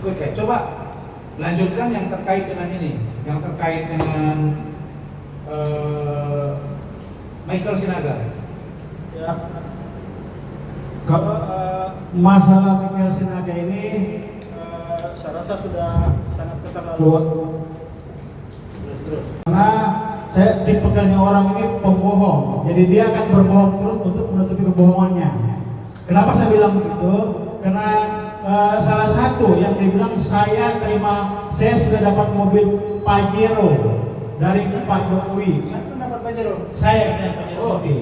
Oke, coba lanjutkan yang terkait dengan ini, yang terkait dengan Michael Sinaga. Ya. Kalau masalah Michael Sinaga ini, saya rasa sudah sangat keterlaluan. Karena saya dipegangi orang ini pembohong, jadi dia akan berbohong terus untuk menutupi kebohongannya. Kenapa saya bilang begitu? Karena salah satu yang dibilang saya sudah dapat mobil Pajero dari Pak Jokowi. Siapa dapat Pajero? Saya yang Pajero. Oke.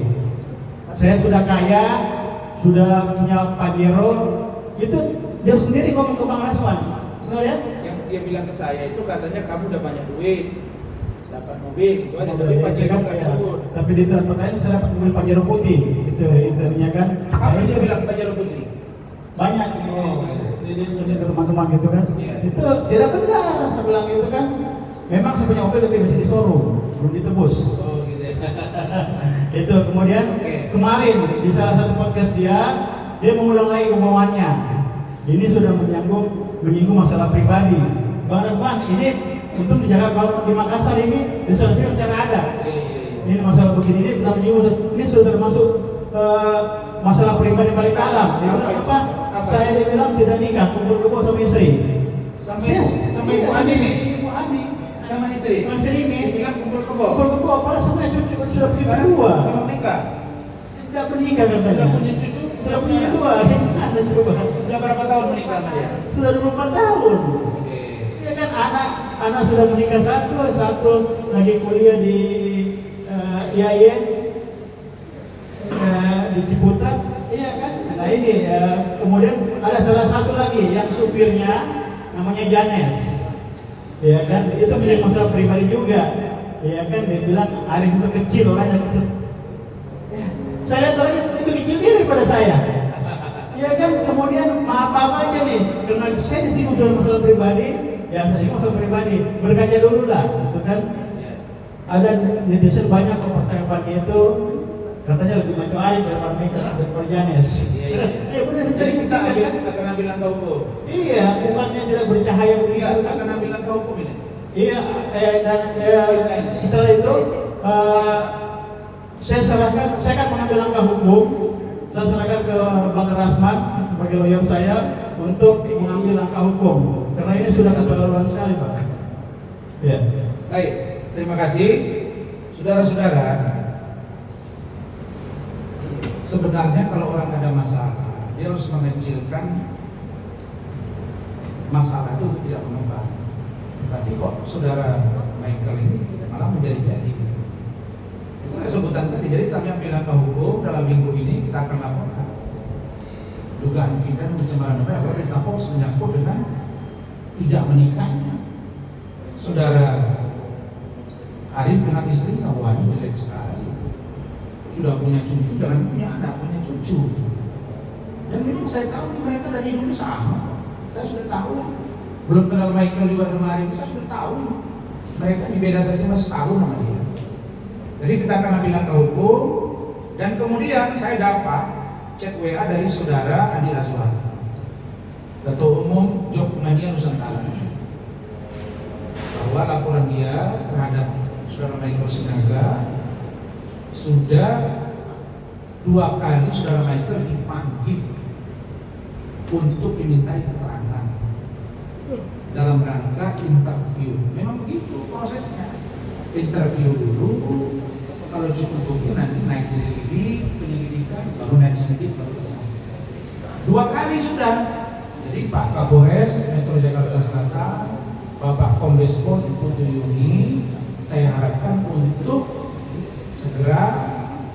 Saya sudah kaya, sudah punya Pajero. Itu dia sendiri ngomong ke Bang Rasman. Benar ya? Yang dia bilang ke saya itu katanya kamu udah banyak duit, dapat mobil gitu aja, tapi Pajero nggak disebut. Tapi di tempat saya dapat mobil Pajero putih. Itu intinya kan. Apa dia bilang Pajero putih? Banyak jadi teman-teman gitu kan. Itu tidak benar, saya bilang gitu kan. Memang saya punya mobil tapi masih di showroom, belum ditebus. Oh gitu ya. Itu kemudian kemarin di salah satu podcast dia mengulang lagi kemauannya. Ini sudah menyinggung masalah pribadi. Bang Radman, ini untuk di Jakarta, di Makassar ini diselesaikan secara adat. Ini masalah begini ini benar menyinggung. Ini sudah termasuk masalah pribadi balik alam. Dia bilang apa? Saya dibilang tidak nikah, kumpul kebo sama istri. Sama Ibu Ani nih. Ibu Ani Sama istri. sama istri ini. Dia bilang kumpul kebo. Kumpul kebo, padahal sama cucu sudah kedua. Belum nikah. Tidak menikah katanya. Sudah punya cucu. Sudah punya dua. Ada coba. Sudah berapa tahun menikah sama dia? Sudah 24 tahun. Ya kan anak sudah menikah satu lagi kuliah di IAIN di Ciputat. Iya kan? Nah ini kemudian ada salah satu lagi yang supirnya namanya Janes. Ya kan? Itu menjadi masalah pribadi juga. Ya kan? Dia bilang Arif itu kecil, orangnya kecil. Ya, saya lihat orangnya lebih kecil dia daripada saya. Ya kan? Kemudian apa aja nih? Karena saya disinggung dalam masalah pribadi, ya saya singgung masalah pribadi. Berkaca dulu lah, gitu kan? Ada netizen banyak percakapannya itu katanya lebih maju air daripada Janes. Iya benar. Jadi kita akan bilang ke hukum. Iya, bukannya tidak bercahaya begitu. Iya, akan bilang ke hukum ini. Iya, dan setelah itu saya akan mengambil langkah hukum. Saya serahkan ke Bang Rasman sebagai lawyer saya untuk mengambil langkah hukum. Karena ini sudah keterlaluan sekali, Pak. Ya. Baik, terima kasih, saudara-saudara. Sebenarnya kalau orang ada masalah, dia harus mengecilkan masalah itu untuk tidak mengembang. Tapi kok saudara Michael ini malah menjadi-jadi. Itu sebutan tadi. Jadi kami bilang ke hukum dalam minggu ini kita akan laporkan dugaan fitnah dan pencemaran nama baik berita hoax menyangkut dengan tidak menikahnya saudara Arif dengan istrinya. Wah, ini jelek sekali. Sudah punya cucu, jangan punya anak, punya cucu. Dan memang saya tahu mereka dari dulu sama. Saya sudah tahu. Belum kenal Michael juga sama Arif, saya sudah tahu. Mereka beda saja mas setahun sama dia. Jadi kita akan bilang ke hukum. Dan kemudian saya dapat chat WA dari saudara Andi Azwar, Ketua Umum Jokmania Nusantara, bahwa laporan dia terhadap saudara Michael Sinaga sudah 2 kali saudara Michael dipanggil untuk dimintai keterangan dalam rangka interview. Memang begitu prosesnya. Interview dulu, kalau cukup bukti nanti naik penyelidikan, baru naik sedikit baru tersangka. 2 kali sudah. Jadi Pak Kapolres Metro Jakarta Selatan, Bapak Kombes Pol Ibu Tuyuni, saya harapkan untuk segera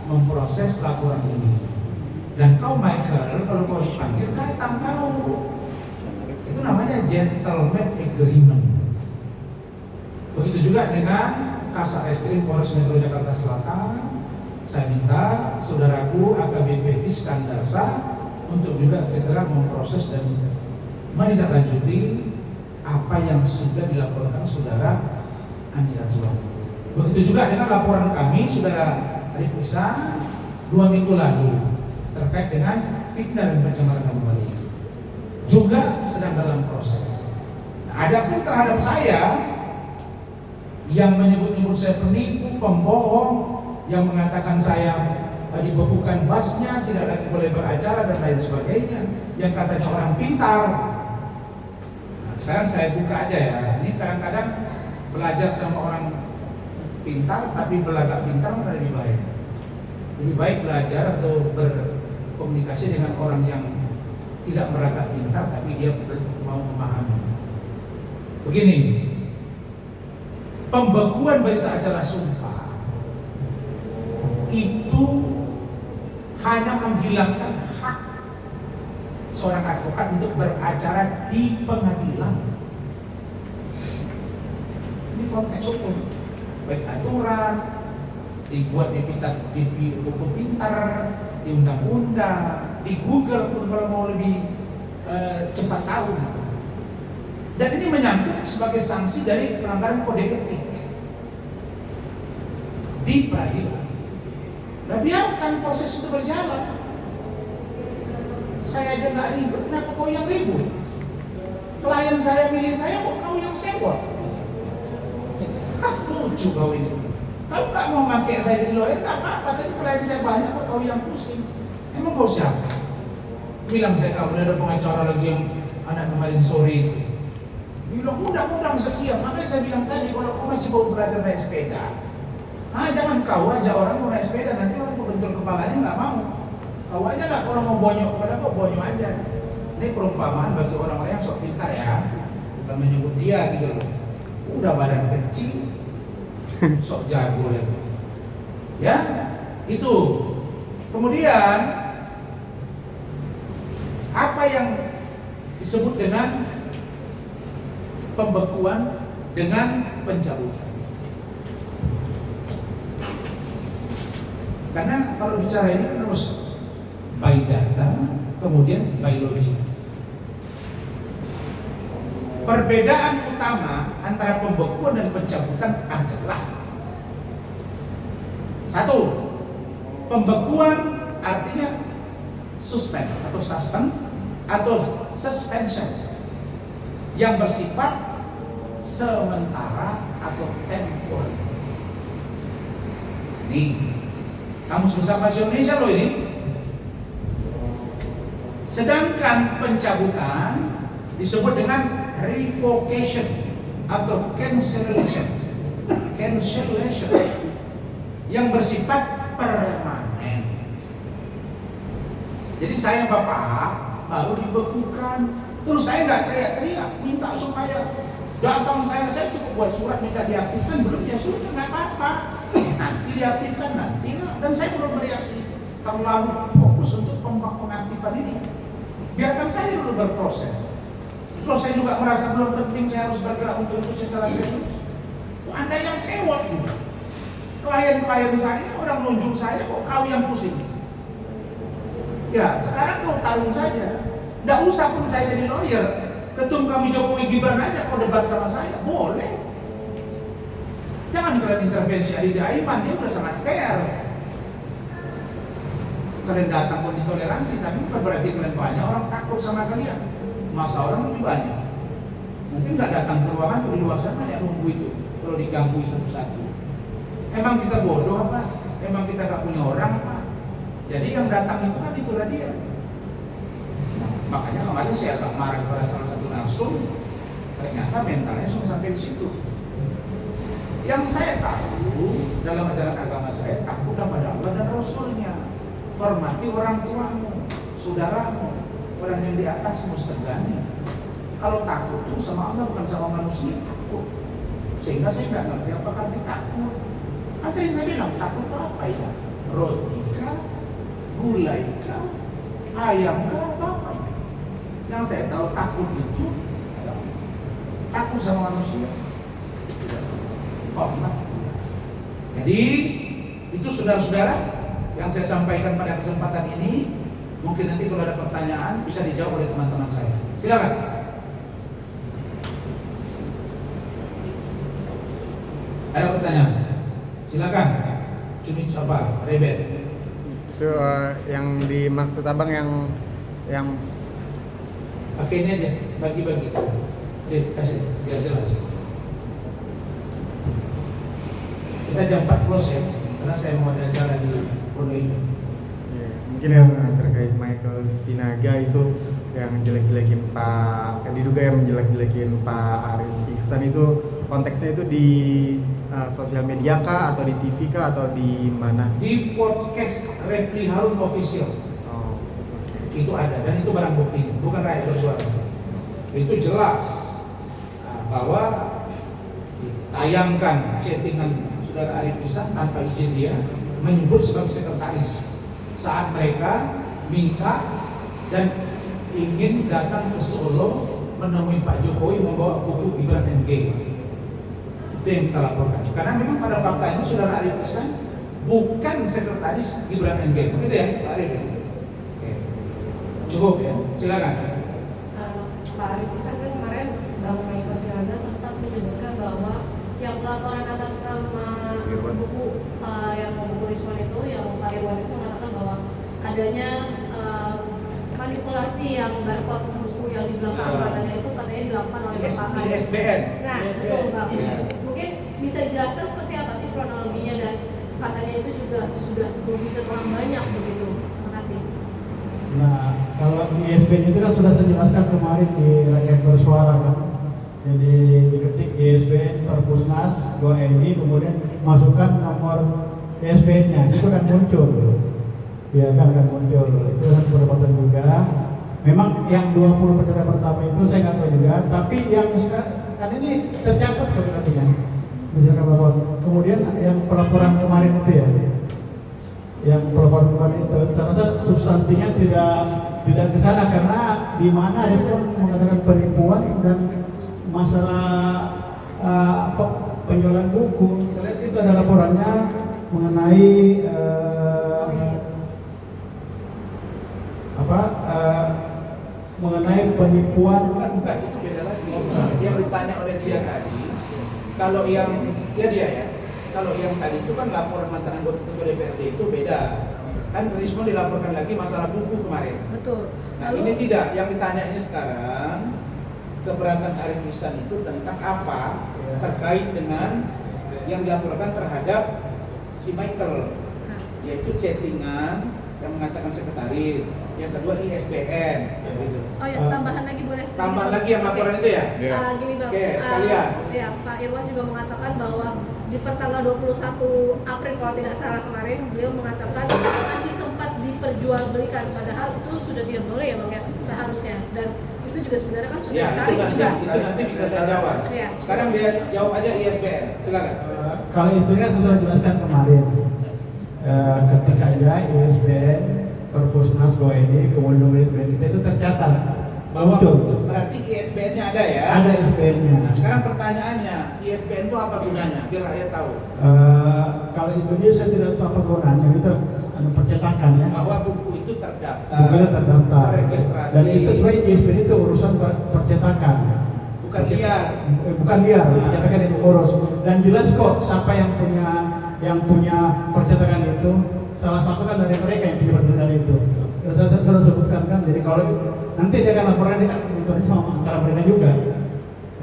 memproses laporan ini. Dan kau Michael, kalau kau dipanggil datang kau. Itu namanya gentleman agreement. Begitu juga dengan Kasat Reskrim Polres Metro Jakarta Selatan. Saya minta saudaraku AKBP Iskandar Shah untuk juga segera memproses dan menindaklanjuti apa yang sudah dilaporkan saudara Andi Azwar. Begitu juga dengan laporan kami saudara Arif Ihsan 2 minggu lalu terkait dengan fitnah dan pencemaran nama baik, juga sedang dalam proses. Adapun terhadap saya yang menyebut-nyebut saya penipu, pembohong, yang mengatakan saya dibekukan basnya, tidak lagi boleh beracara dan lain sebagainya, yang katanya orang pintar. Nah, sekarang saya buka aja ya. Ini kadang-kadang belajar sama orang pintar, tapi belagak pintar mana lebih baik? Lebih baik belajar atau berkomunikasi dengan orang yang tidak beragak pintar, tapi dia mau memahami. Begini, pembekuan berita acara sumpah itu hanya menghilangkan hak seorang advokat untuk beracara di pengadilan. Ini konteks hukum, baik aturan, dibuat di buku pintar, di undang-undang, di Google pun kalau mau lebih cepat tahu. Dan ini menyangkut sebagai sanksi dari pelanggaran kode etik di peradilan. Nah, biarkan proses itu berjalan. Saya aja nggak ribut, kenapa kau yang ribut? Klien saya milih saya, kok kau yang sewot? Lucu kau ini. Kau nggak mau pakai saya jadi lawyer, nggak apa-apa. Tapi klien saya banyak, kok kau yang pusing? Emang kau siapa? Bilang saya, kau ada pengacara lagi yang anak kemarin sore itu. Bilang undang-undang sekian. Makanya saya bilang tadi, kalau kau masih mau belajar naik sepeda, jangan kau aja orang mau naik sepeda, nanti orang mau bentul kepalanya nggak mau. Kau aja lah, kalau mau bonyok kepada kau bonyok aja. Ini perumpamaan bagi orang-orang yang sok pintar ya, bukan menyebut dia gitu loh. Udah badan kecil, sok jago lagi. Ya, itu. Kemudian apa yang disebut dengan pembekuan dengan pencabutan? Karena kalau bicara ini kan harus by data, kemudian by logic. Perbedaan utama antara pembekuan dan pencabutan adalah: satu, pembekuan artinya suspend atau suspend atau suspension yang bersifat sementara atau temporer. Nih, Kamus Besar Bahasa Indonesia loh ini. Sedangkan pencabutan disebut dengan revocation atau cancellation yang bersifat permanen. Jadi saya bapak baru dibekukan, terus saya nggak teriak-teriak minta supaya datang saya cukup buat surat minta diaktifkan, belum ya sudah nggak apa-apa, nanti diaktifkan nanti lah. Dan saya belum bereaksi terlalu fokus untuk pengaktifan ini. Biarkan saya dulu berproses. Kalau saya juga merasa belum penting, saya harus bergerak untuk itu secara serius. Anda yang sewot juga. Klien-klien saya, orang nunjuk saya, kok kau yang pusing? Ya, sekarang kau tarung saja. Nggak usah pun saya jadi lawyer. Ketum kami Jokowi Gibran aja kau debat sama saya, boleh. Jangan kalian intervensi Adi Aiman, dia udah sangat fair. Kalian datang pun ditoleransi, tapi bukan berarti kalian banyak orang takut sama kalian. Masa orang lebih banyak. Mungkin nggak datang ke ruangan tuh di luar sana ya nunggu itu. Kalau diganggu satu-satu. Emang kita bodoh apa? Emang kita nggak punya orang apa? Jadi yang datang itu kan itulah dia. Makanya kemarin saya agak marah kepada salah satu narsum. Ternyata mentalnya sudah sampai di situ. Yang saya tahu dalam ajaran agama saya, takutlah pada Allah dan Rasulnya. Hormati orang tuamu, saudaramu, orang yang di atasmu, segani. Kalau takut tuh sama Allah bukan sama manusia, takut. Sehingga saya nggak ngerti apa arti takut. Kan saya nggak bilang takut itu apa ya? Roti kah, gulai kah, ayam kah, atau apa? Yang saya tahu takut itu takut sama manusia. Hormat. Jadi itu saudara-saudara yang saya sampaikan pada kesempatan ini. Mungkin nanti kalau ada pertanyaan bisa dijawab oleh teman-teman saya. Silakan. Ada pertanyaan? Silakan. Cumi apa? Rebet. Itu yang dimaksud abang yang pakai ini aja, bagi-bagi. Kasih biar jelas. Kita jam 4 close ya, karena saya mau ada acara di Pondok Indah. Ya, mungkin yang terkait Michael Sinaga itu yang jelek-jelekin Pak, yang diduga yang jelek-jelekin Pak Arif Ihsan itu konteksnya itu di sosial media kah atau di TV kah atau di mana? Di podcast Refli Harun Official. Oh, oke. Itu ada dan itu barang bukti, bukan rakyat bersuara. Itu jelas bahwa tayangkan chattingan Saudara Arif Ihsan tanpa izin dia menyebut sebagai sekretaris saat mereka minta dan ingin datang ke Solo menemui Pak Jokowi membawa buku Gibran NG. Itu yang kita laporkan. Karena memang pada faktanya Saudara Arif Ihsan bukan sekretaris Gibran NG. Begitu ya Pak Arif? Oke. Cukup ya, silakan. Pak Arif Ihsan kan kemarin Bang Michael Sinaga sempat menyebutkan bahwa yang pelaporan atas nama buku yang buku Rismon itu, yang Pak Irwan itu mengatakan bahwa adanya manipulasi yang barcode buku yang di belakang katanya itu katanya dilakukan oleh Bapak Di SBN. Nah, betul Bang. Mungkin bisa dijelaskan seperti apa sih kronologinya dan katanya itu juga sudah merugikan orang banyak begitu. Terima kasih. Nah, kalau di ISBN itu kan sudah saya jelaskan kemarin di rakyat bersuara kan. Jadi diketik ISBN Perpusnas 2 kemudian masukkan nomor ISBN-nya, itu kan muncul. Ya kan akan muncul. Itu kan pendapatan juga. Memang yang 20 peserta pertama itu saya nggak tahu juga, tapi yang sekarang kan ini tercatat kok katanya. Misalkan bahwa kemudian yang pelaporan kemarin itu ya, yang pelaporan kemarin itu, saya rasa substansinya tidak ke sana karena di mana dia mengatakan penipuan dan masalah penjualan buku. Saya lihat itu ada laporannya mengenai mengenai penipuan. Bukan itu beda lagi. Yang ditanya oleh dia tadi, kalau yang dia ya, kalau yang tadi itu kan laporan mantan anggota ketua DPRD itu beda. Kan Rismon dilaporkan lagi masalah buku kemarin. Betul. Nah ini tidak, yang ditanya ini sekarang keberatan Arif Ihsan itu tentang apa terkait dengan yang dilaporkan terhadap si Michael, yaitu chattingan yang mengatakan sekretaris, yang kedua ISBN, gitu. Oh ya, tambahan lagi boleh? Tambah lagi yang laporan itu ya? Gini Bang, Oke, sekalian. Ya, Pak Irwan juga mengatakan bahwa di pertanggal 21 April kalau tidak salah kemarin beliau mengatakan masih sempat diperjualbelikan, padahal itu sudah tidak boleh ya Bang ya, seharusnya. Dan itu juga sebenarnya kan sudah Ya, ditarik juga. itu nanti bisa saya jawab. Ya. Sekarang dia jawab aja ISBN, silakan. Kalau itu kan saya sudah jelaskan kemarin. Ketika aja ISBN Perpusnas 2 kemudian ISBN kita itu tercatat Bahwa muncul. berarti ISBN-nya ada ya? Ada ISBN-nya. Nah, sekarang pertanyaannya, ISBN itu apa gunanya? Biar rakyat tahu. Kalau Indonesia saya tidak tahu apa gunanya, itu ada percetakan ya. Bahwa buku itu terdaftar, Bukunya terdaftar. terregistrasi, Dan itu sesuai ISBN itu urusan percetakan. bukan liar. Bukan liar, percetakan itu urus. Dan jelas kok siapa yang punya percetakan itu. Salah satu kan dari mereka yang punya percetakan itu. Saya sudah sebutkan kan. Jadi kalau nanti dia akan laporan dia kan sama antara mereka juga.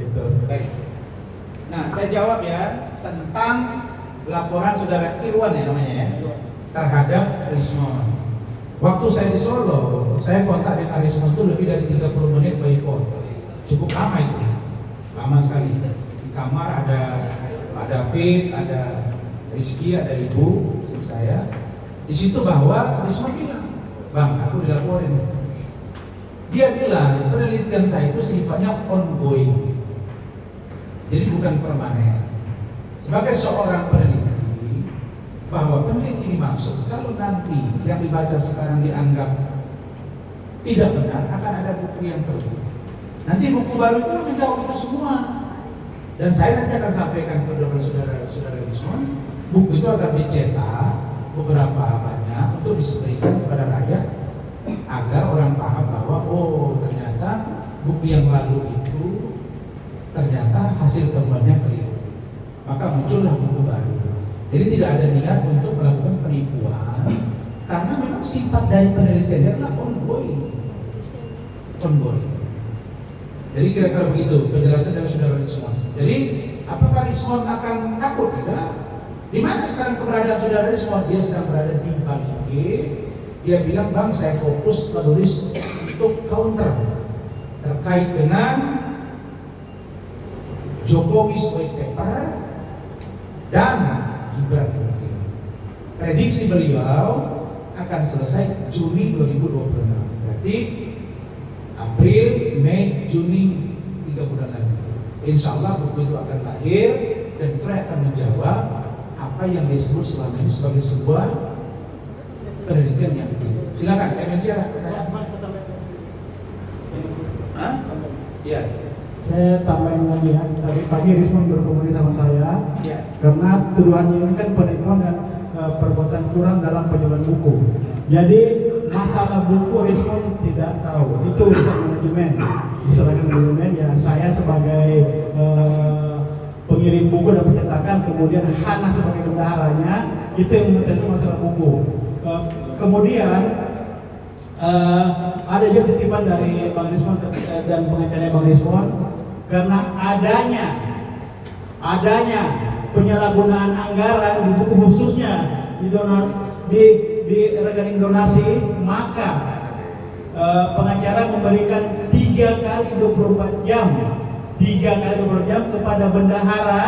Itu. Baik. Nah, saya jawab ya tentang laporan saudara Irwan ya namanya ya terhadap Rismon. Waktu saya di Solo, saya kontak dengan Rismon itu lebih dari 30 menit by phone. Cukup lama itu, lama sekali. Di kamar ada Pak David, ada Rizky, ada Ibu, istri saya. Di situ bahwa Rismon bilang, Bang, aku dilaporin. Dia bilang penelitian saya itu sifatnya ongoing, jadi bukan permanen. Sebagai seorang peneliti, bahwa peneliti dimaksud kalau nanti yang dibaca sekarang dianggap tidak benar, akan ada buku yang terbit. Nanti buku baru itu menjawab itu semua. Dan saya nanti akan sampaikan kepada saudara-saudara Rismon, buku itu akan dicetak beberapa banyak untuk disediakan kepada rakyat agar orang paham bahwa oh ternyata buku yang lalu itu ternyata hasil temuannya keliru. Maka muncullah buku baru. Jadi tidak ada niat untuk melakukan penipuan karena memang sifat dari penelitian adalah ongoing. Jadi kira-kira begitu penjelasan dari saudara Rismon. Jadi apakah Rismon akan takut? Tidak. Di mana sekarang keberadaan saudara Rismon? Dia sedang berada di Bali G. Dia bilang, Bang, saya fokus menulis untuk counter terkait dengan Jokowi's white paper dan Gibran. Prediksi beliau akan selesai Juni 2026. Berarti April, Mei, Juni, 3 bulan lagi. Insya Allah buku itu akan lahir dan itu akan menjawab apa yang disebut selama ini sebagai sebuah penelitian yang begitu. Silakan, MNC ada pertanyaan? Hah? Iya. Saya tambahin lagi ya, tadi pagi Rismon berkomunikasi sama saya, karena tuduhannya ini kan penipuan dan perbuatan curang dalam penjualan buku. Jadi masalah buku Rismon tidak tahu, itu urusan manajemen. Diserahkan manajemen, ya saya sebagai pengirim buku dan pencetakan, kemudian Hana sebagai bendaharanya, itu yang mengetahui masalah buku. Kemudian ada juga titipan dari Bang Rismon dan pengacaranya Bang Rismon, karena adanya penyalahgunaan anggaran di buku khususnya di rekening donasi, maka pengacara memberikan 3 kali 24 jam kepada bendahara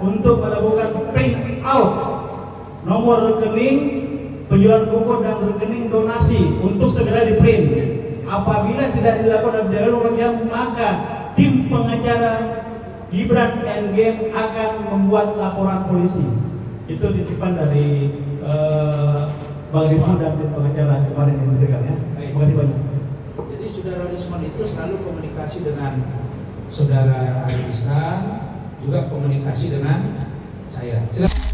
untuk melakukan print out nomor rekening penjualan buku dan rekening donasi untuk segera di print. Apabila tidak dilakukan dalam 24 jam, maka tim pengacara Gibran Endgame akan membuat laporan polisi. Itu titipan dari Bang Rismon dan tim pengacara kemarin yang memberikan ya. Terima kasih banyak. Jadi saudara Rismon itu selalu komunikasi dengan saudara Arisan, juga komunikasi dengan saya. Silakan.